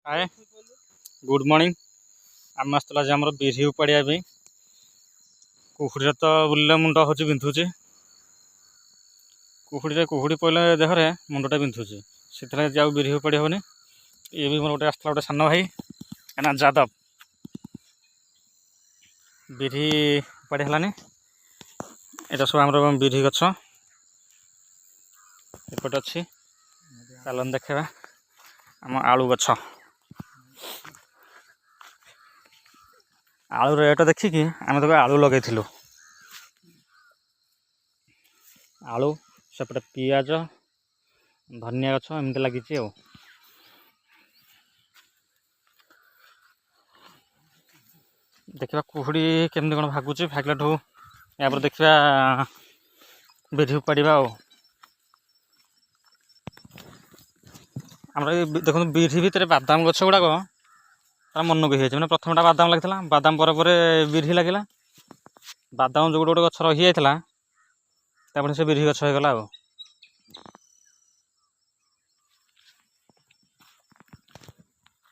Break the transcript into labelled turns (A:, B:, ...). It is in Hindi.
A: हाय गुड मॉर्निंग आम आसला आज आम बिरी उपाड़िया कुहुड़ी तो बुल्ले मुंड हूँ बिंधुचे कुहुड़ी पड़े देहरे मुंडा बिंधुचे से जाऊ बिरी उपाड़ी हेनी ये भी मोर गोटे आसला गोटे सान भाई ना जादव बिरी उपाड़ी है यहाँ सब आम बिरी गछ एपटे अच्छी चलन देखा आम आलू गछ आलू रेट देखिकी आम तो आलू लगे आलू सेपटे पियाज धनिया गछ एमती लगी देखा कुहुड़ी केमती कौन भागुच भागला या देखा बिरी उपाड़ा आम देखो बिरी भितर बादाम गछ गुड़ाक तार मन को मैंने प्रथमटा बादाम लगी बादाम पर बिरी लगे बादाम जो गोटे गोटे गछ रही जाता से बिरी गछ हो गला।